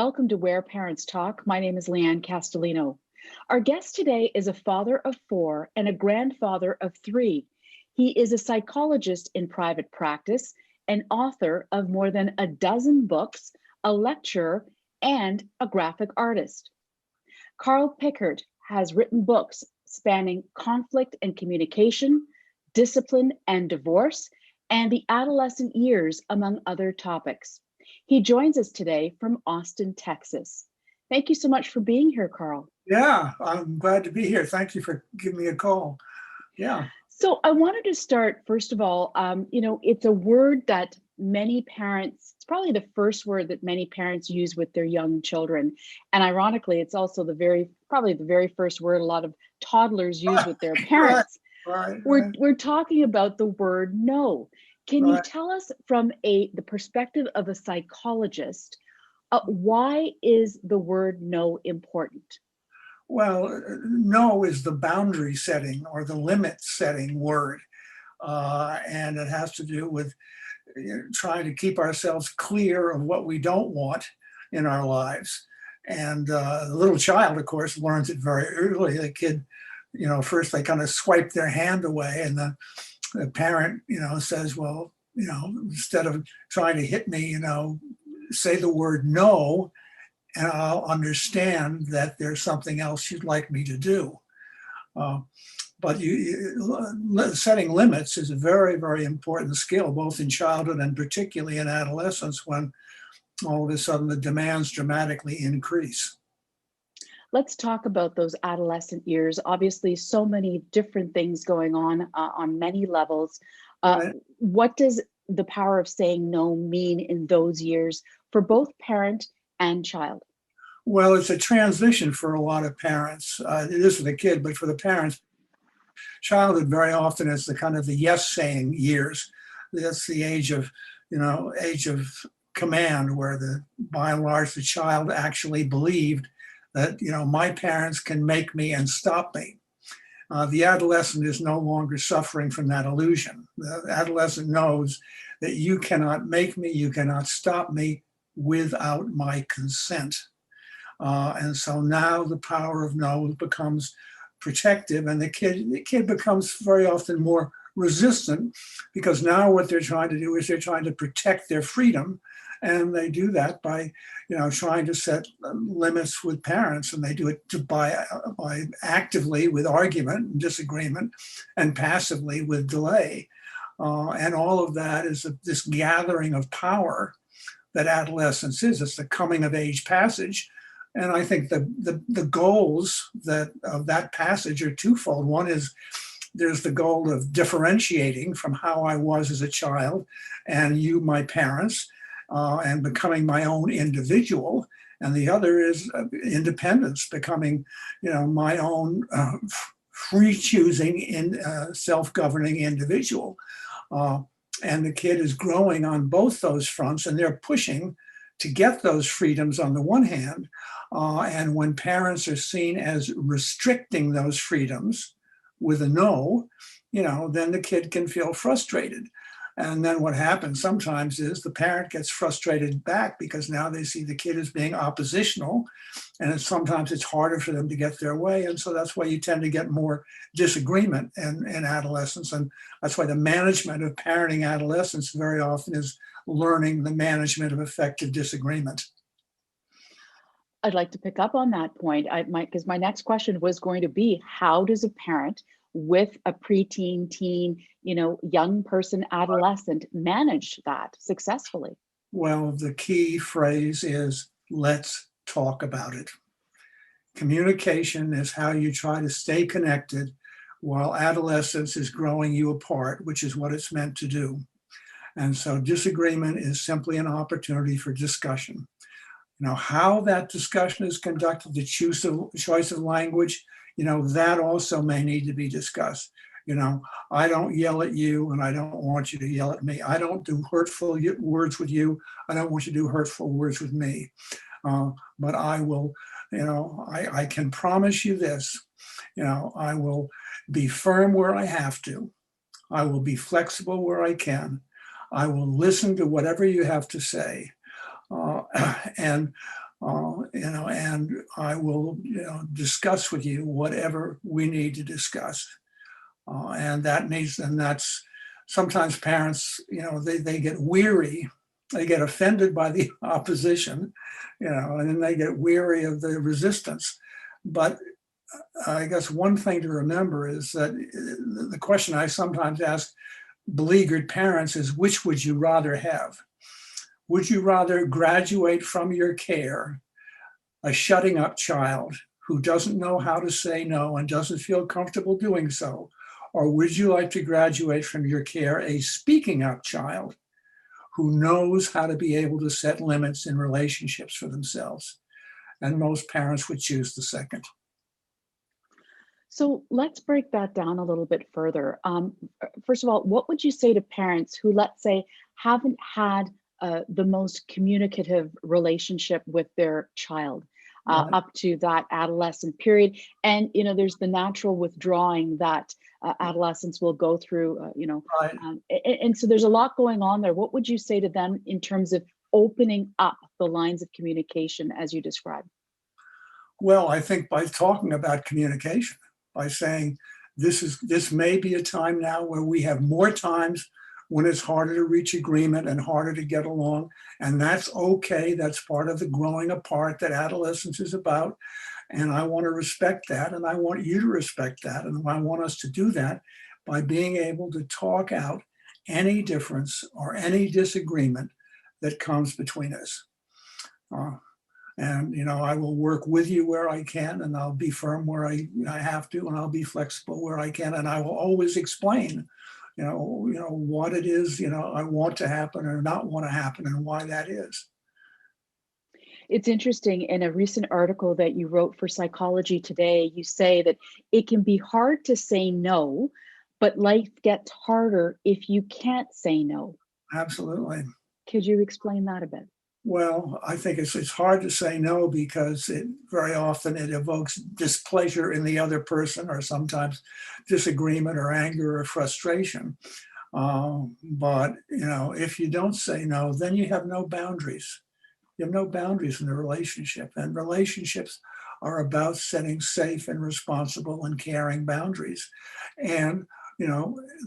Welcome to Where Parents Talk. My name is Lianne Castelino. Our guest today is a father of four and a grandfather of three. He is a psychologist in private practice, an author of more than a dozen books, a lecturer, and a graphic artist. Carl Pickhardt has written books spanning conflict and communication, discipline and divorce, and the adolescent years, among other topics. He joins us today from Austin, Texas. Thank you so much for being here, Carl. Yeah, I'm glad to be here. Thank you for giving me a call. Yeah. So I wanted to start, first of all, it's a word that many parents, it's probably the first word that many parents use with their young children. And ironically, it's also probably the very first word a lot of toddlers use with their parents. Right. We're talking about the word no. Can you tell us from the perspective of a psychologist, why is the word no important? Well, no is the boundary setting or the limit setting word. And it has to do with trying to keep ourselves clear of what we don't want in our lives. And the little child, of course, learns it very early. The kid, first they kind of swipe their hand away, and the parent, says, well, instead of trying to hit me, say the word no, and I'll understand that there's something else you'd like me to do. But setting limits is a very, very important skill, both in childhood and particularly in adolescence, when all of a sudden the demands dramatically increase. Let's talk about those adolescent years. Obviously, so many different things going on many levels. Right. What does the power of saying no mean in those years for both parent and child? Well, it's a transition for a lot of parents. It is for the kid, but for the parents, childhood very often is the kind of the yes saying years. That's the age of command, where by and large the child actually believed that my parents can make me and stop me. The adolescent is no longer suffering from that illusion. The adolescent knows that you cannot make me, you cannot stop me without my consent. And so now the power of no becomes protective, and the kid becomes very often more resistant, because now what they're trying to do is they're trying to protect their freedom. And they do that by, trying to set limits with parents, and they do it by actively with argument and disagreement, and passively with delay. And all of that is this gathering of power that adolescence is. It's the coming of age passage. And I think the goals of that passage are twofold. One is there's the goal of differentiating from how I was as a child and you, my parents, and becoming my own individual. And the other is independence, becoming, my own free choosing, self-governing individual. And the kid is growing on both those fronts, and they're pushing to get those freedoms on the one hand. And when parents are seen as restricting those freedoms with a no, then the kid can feel frustrated. And then what happens sometimes is the parent gets frustrated back, because now they see the kid as being oppositional, and sometimes it's harder for them to get their way. And so that's why you tend to get more disagreement in adolescence. And that's why the management of parenting adolescents very often is learning the management of effective disagreement. I'd like to pick up on that point. Because my next question was going to be, how does a parent with a preteen, teen, young person, adolescent manage that successfully? Well, the key phrase is, let's talk about it. Communication is how you try to stay connected while adolescence is growing you apart, which is what it's meant to do. And so disagreement is simply an opportunity for discussion. How that discussion is conducted, the choice of language, that also may need to be discussed. I don't yell at you, and I don't want you to yell at me. I don't do hurtful words with you. I don't want you to do hurtful words with me. But I will, I can promise you this, I will be firm where I have to. I will be flexible where I can. I will listen to whatever you have to say. And and I will, discuss with you whatever we need to discuss. And that's sometimes parents, they get weary, they get offended by the opposition, and then they get weary of the resistance. But I guess one thing to remember is that the question I sometimes ask beleaguered parents is, which would you rather have? Would you rather graduate from your care a shutting up child who doesn't know how to say no and doesn't feel comfortable doing so? Or would you like to graduate from your care a speaking up child who knows how to be able to set limits in relationships for themselves? And most parents would choose the second. So let's break that down a little bit further. First of all, what would you say to parents who, let's say, haven't had the most communicative relationship with their child Right. up to that adolescent period? And, there's the natural withdrawing that adolescents will go through, Right. and so there's a lot going on there. What would you say to them in terms of opening up the lines of communication as you described? Well, I think by talking about communication, by saying this may be a time now where we have more times when it's harder to reach agreement and harder to get along, and that's okay. That's part of the growing apart that adolescence is about. And I want to respect that, and I want you to respect that, and I want us to do that by being able to talk out any difference or any disagreement that comes between us. Uh, and I will work with you where I can, and I'll be firm where I have to, and I'll be flexible where I can, and I will always explain, what it is, I want to happen or not want to happen, and why that is. It's interesting. In a recent article that you wrote for Psychology Today, you say that it can be hard to say no, but life gets harder if you can't say no. Absolutely. Could you explain that a bit? Well, I think it's hard to say no because very often it evokes displeasure in the other person, or sometimes disagreement or anger or frustration. But if you don't say no, then you have no boundaries. You have no boundaries in the relationship, and relationships are about setting safe and responsible and caring boundaries. And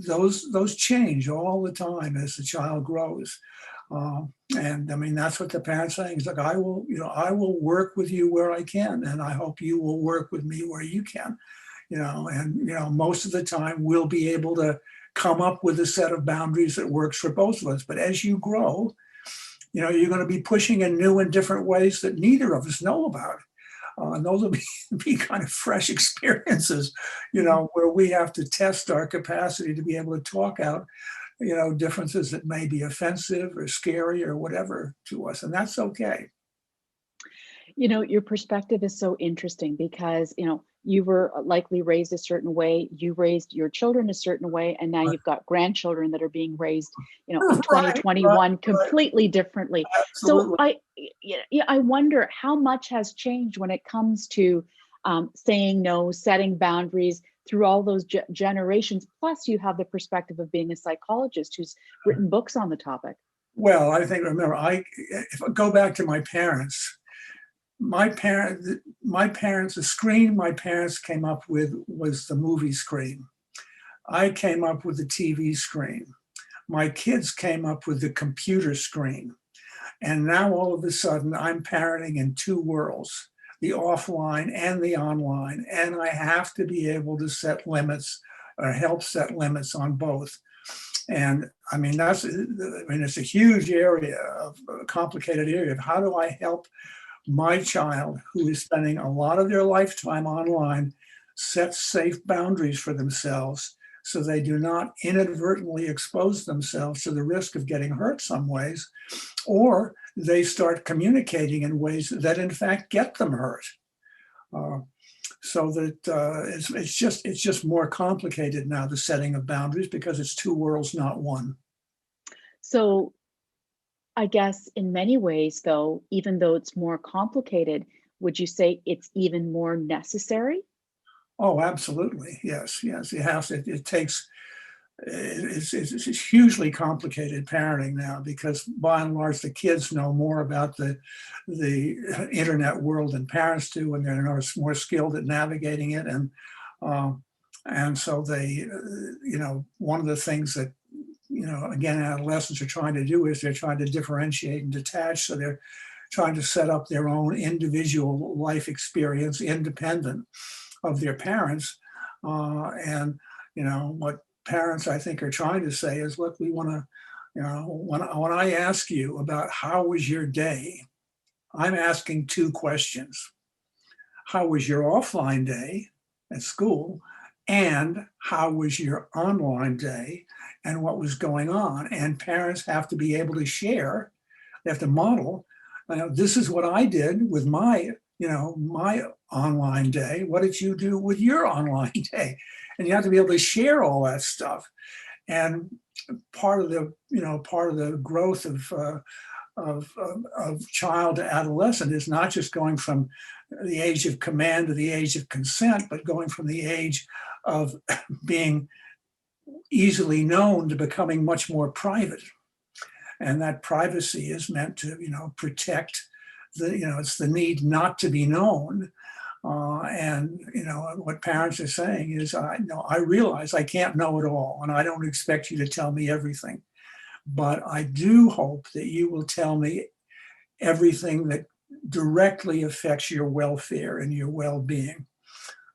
those change all the time as the child grows. And I mean, that's what the parent's saying. It's like, I will work with you where I can, and I hope you will work with me where you can. And most of the time we'll be able to come up with a set of boundaries that works for both of us. But as you grow, you're going to be pushing in new and different ways that neither of us know about. And those will be kind of fresh experiences, where we have to test our capacity to be able to talk out, differences that may be offensive or scary or whatever to us. And that's okay. Your perspective is so interesting because, you were likely raised a certain way, you raised your children a certain way, and now you've got grandchildren that are being raised, in Right, 2021 right. completely differently. So Absolutely. I wonder how much has changed when it comes to saying no, setting boundaries through all those generations. Plus, you have the perspective of being a psychologist who's written books on the topic. Well, I think, remember, if I go back to my parents, the screen my parents came up with was the movie screen. I came up with the TV screen. My kids came up with the computer screen. And now all of a sudden I'm parenting in two worlds, the offline and the online. And I have to be able to set limits or help set limits on both. And I mean, it's a huge area of a complicated area of how do I help my child who is spending a lot of their lifetime online set safe boundaries for themselves so they do not inadvertently expose themselves to the risk of getting hurt some ways, or they start communicating in ways that in fact get them hurt. So that it's just more complicated now, the setting of boundaries, because it's two worlds, not one. So I guess in many ways, though, even though it's more complicated, would you say it's even more necessary? Oh, absolutely. Yes, yes. It takes it's hugely complicated parenting now, because by and large the kids know more about the internet world than parents do, and they're more skilled at navigating it. And so they, one of the things that, again, adolescents are trying to do is they're trying to differentiate and detach. So they're trying to set up their own individual life experience independent of their parents. And what parents, I think, are trying to say is, look, we want to, when I ask you about how was your day, I'm asking two questions. How was your offline day at school? And how was your online day, and what was going on? And parents have to be able to share. They have to model, this is what I did with my online day. What did you do with your online day? And you have to be able to share all that stuff. And part of the growth of child to adolescent is not just going from the age of command to the age of consent, but going from the age of being easily known to becoming much more private. And that privacy is meant to, protect it's the need not to be known. And what parents are saying is, I realize I can't know it all, and I don't expect you to tell me everything, but I do hope that you will tell me everything that directly affects your welfare and your well-being.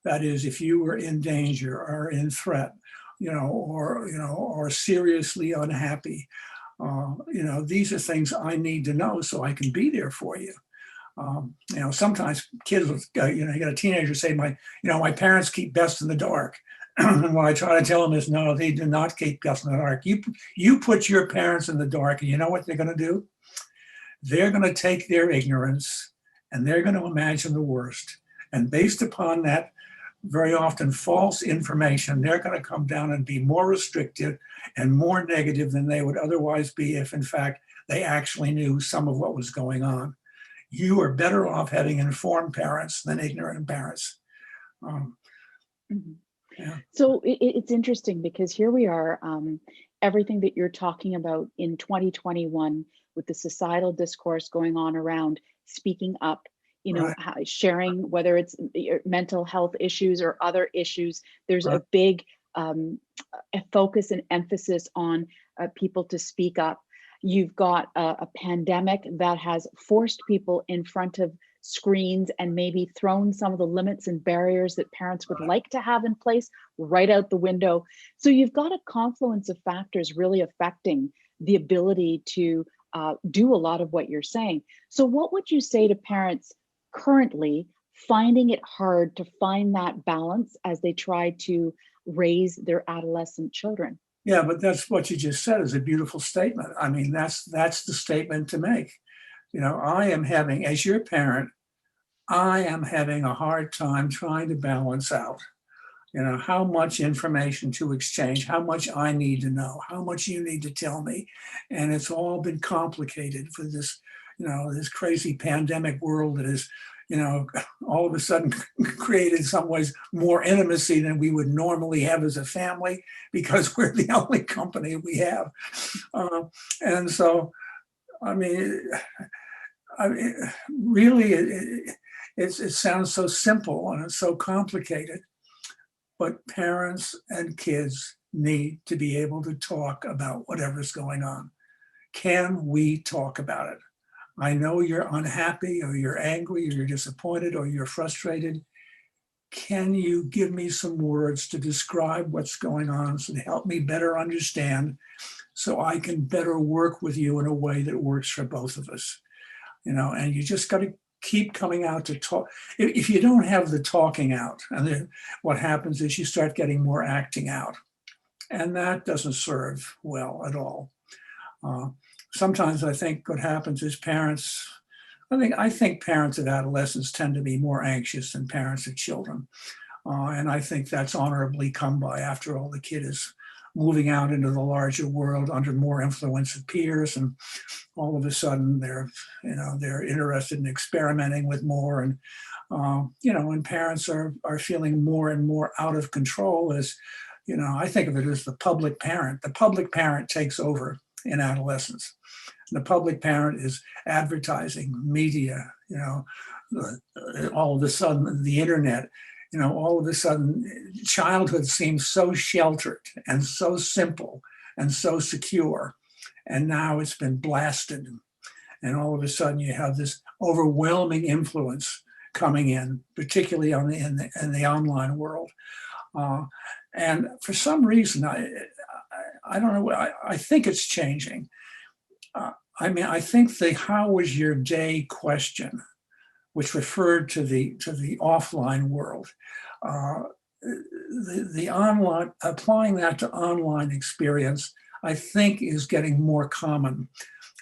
That is, if you were in danger or in threat, or seriously unhappy, these are things I need to know so I can be there for you. Sometimes kids, you get a teenager say, my parents keep best in the dark. And what I try to tell them is, no, they do not keep best in the dark. You put your parents in the dark, and you know what they're going to do? They're going to take their ignorance and they're going to imagine the worst. And based upon that very often false information, they're going to come down and be more restrictive and more negative than they would otherwise be if, in fact, they actually knew some of what was going on. You are better off having informed parents than ignorant parents. Yeah. So it's interesting, because here we are, everything that you're talking about in 2021, with the societal discourse going on around speaking up, right, sharing, whether it's mental health issues or other issues. There's right, a big a focus and emphasis on people to speak up. You've got a pandemic that has forced people in front of screens and maybe thrown some of the limits and barriers that parents would like to have in place right out the window. So you've got a confluence of factors really affecting the ability to do a lot of what you're saying. So what would you say to parents currently finding it hard to find that balance as they try to raise their adolescent children? Yeah, but that's what you just said is a beautiful statement. I mean, that's the statement to make. I am having, as your parent, I am having a hard time trying to balance out, how much information to exchange, how much I need to know, how much you need to tell me. And it's all been complicated for this, this crazy pandemic world that is, all of a sudden created in some ways more intimacy than we would normally have as a family, because we're the only company we have. And so, I mean, really, it sounds so simple and it's so complicated, but parents and kids need to be able to talk about whatever's going on. Can we talk about it? I know you're unhappy, or you're angry, or you're disappointed, or you're frustrated. Can you give me some words to describe what's going on, so to help me better understand, so I can better work with you in a way that works for both of us? And you just got to keep coming out to talk. If you don't have the talking out, and then what happens is you start getting more acting out. And that doesn't serve well at all. Sometimes I think what happens is I think parents of adolescents tend to be more anxious than parents of children. And I think that's honorably come by. After all, the kid is moving out into the larger world under more influence of peers, and all of a sudden they're interested in experimenting with more, and parents are feeling more and more out of control as I think of it as the public parent. The public parent takes over in adolescence. The public parent is advertising, media, all of a sudden the internet, all of a sudden childhood seems so sheltered and so simple and so secure. And now it's been blasted. And all of a sudden you have this overwhelming influence coming in, particularly in the online world. And for some reason, I don't know, I think it's changing. I think the "how was your day" question, which referred to the offline world, the online, applying that to online experience, I think is getting more common,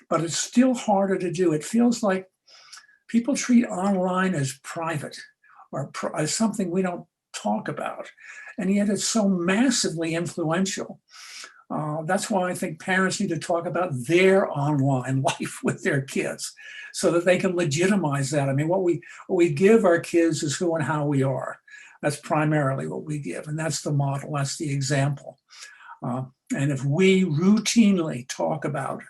but it's still harder to do. It feels like people treat online as private or as something we don't talk about, and yet it's so massively influential. That's why I think parents need to talk about their online life with their kids so that they can legitimize that. I mean, what we give our kids is who and how we are. That's primarily what we give, and that's the model, that's the example. And if we routinely talk about,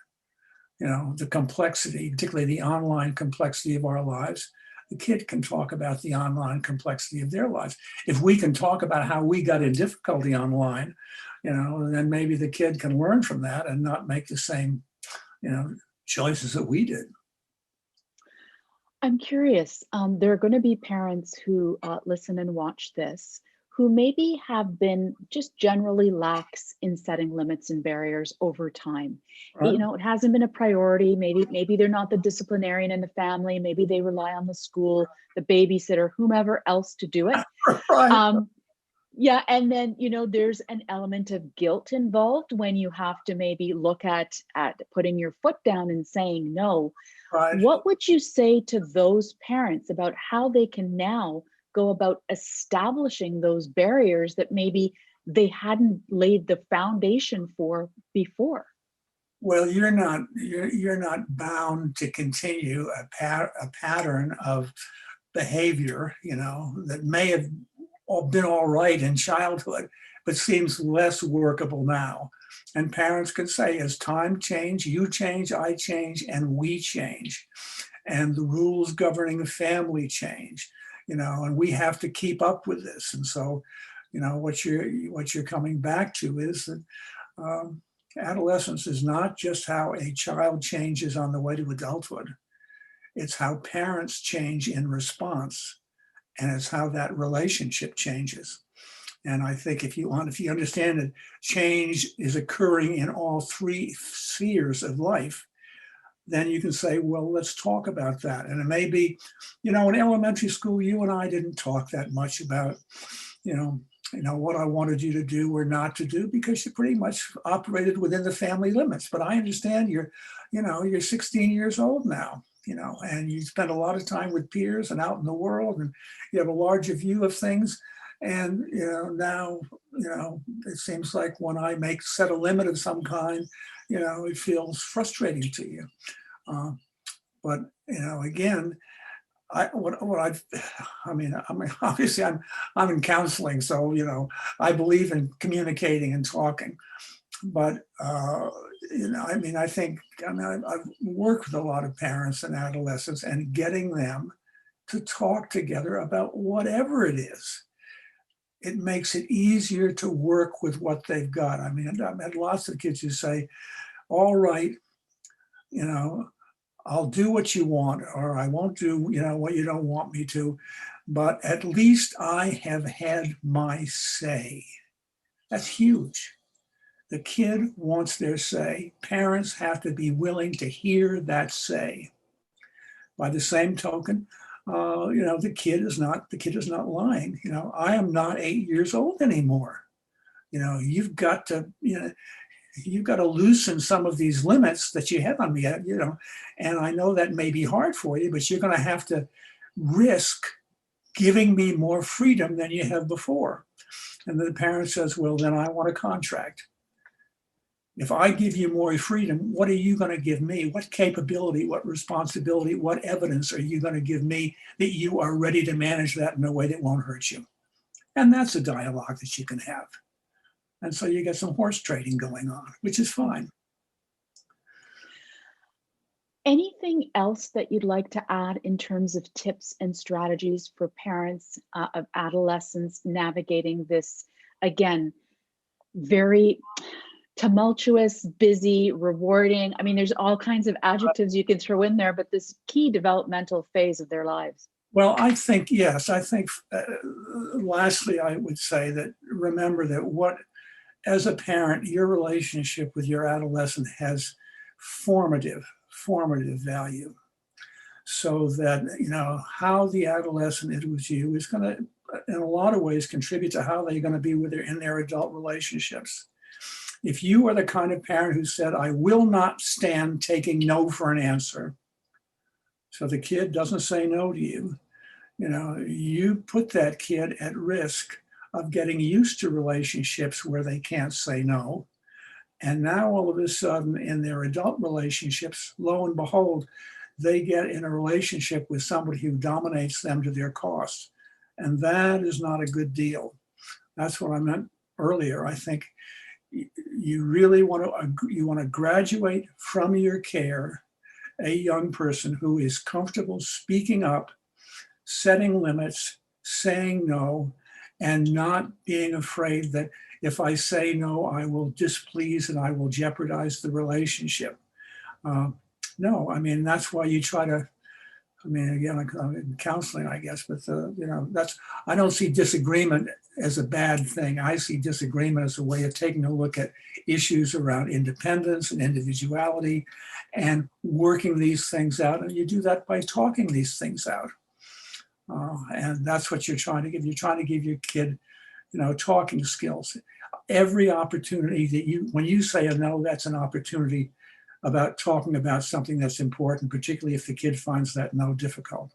the complexity, particularly the online complexity of our lives, the kid can talk about the online complexity of their lives. If we can talk about how we got in difficulty online, then maybe the kid can learn from that and not make the same, choices that we did. I'm curious. There are going to be parents who listen and watch this who maybe have been just generally lax in setting limits and barriers over time. Right. It hasn't been a priority. Maybe they're not the disciplinarian in the family. Maybe they rely on the school, the babysitter, whomever else to do it. Right. Yeah, and then there's an element of guilt involved when you have to maybe look at putting your foot down and saying no. Right. What would you say to those parents about how they can now go about establishing those barriers that maybe they hadn't laid the foundation for before? Well, you're not bound to continue a pattern of behavior, that may have been all right in childhood, but seems less workable now. And parents can say, as time change, you change, I change, and we change. And the rules governing the family change, and we have to keep up with this. And so, what you're coming back to is that adolescence is not just how a child changes on the way to adulthood. It's how parents change in response, and it's how that relationship changes. And I think if you understand that change is occurring in all three spheres of life, then you can say, well, let's talk about that. And it may be, in elementary school, you and I didn't talk that much about, what I wanted you to do or not to do, because you pretty much operated within the family limits. But I understand you're 16 years old now, and you spend a lot of time with peers and out in the world, and you have a larger view of things. And, now, it seems like when I set a limit of some kind, it feels frustrating to you. But, again, obviously I'm in counseling, so, I believe in communicating and talking, but, I think, I've worked with a lot of parents and adolescents, and getting them to talk together about whatever it is. It makes it easier to work with what they've got. I've had lots of kids who say, all right, I'll do what you want, or I won't do, what you don't want me to, but at least I have had my say. That's huge. The kid wants their say. Parents have to be willing to hear that say. By the same token, the kid is not lying. I am not 8 years old anymore. You've got to loosen some of these limits that you have on me, and I know that may be hard for you, but you're going to have to risk giving me more freedom than you have before. And the parent says, well, then I want a contract. If I give you more freedom, what are you going to give me? What capability, what responsibility, what evidence are you going to give me that you are ready to manage that in a way that won't hurt you? And that's a dialogue that you can have. And so you get some horse trading going on, which is fine. Anything else that you'd like to add in terms of tips and strategies for parents of adolescents navigating this, again, very tumultuous, busy, rewarding? I mean, there's all kinds of adjectives you can throw in there, but this key developmental phase of their lives. Well, I think, yes, I think lastly, I would say that remember that as a parent, your relationship with your adolescent has formative value. So that, how the adolescent is with you is going to, in a lot of ways, contribute to how they're going to be in their adult relationships. If you are the kind of parent who said, I will not stand taking no for an answer, so the kid doesn't say no to you, you put that kid at risk of getting used to relationships where they can't say no. And now all of a sudden in their adult relationships, lo and behold, they get in a relationship with somebody who dominates them to their cost. And that is not a good deal. That's what I meant earlier. I think you really want to graduate from your care a young person who is comfortable speaking up, setting limits, saying no, and not being afraid that if I say no, I will displease and I will jeopardize the relationship. No, I mean, that's why you try to, again, in counseling, I guess, but, I don't see disagreement as a bad thing. I see disagreement as a way of taking a look at issues around independence and individuality and working these things out. And you do that by talking these things out. And that's what you're trying to give. You're trying to give your kid, talking skills. Every opportunity that when you say a no, that's an opportunity about talking about something that's important, particularly if the kid finds that no difficult.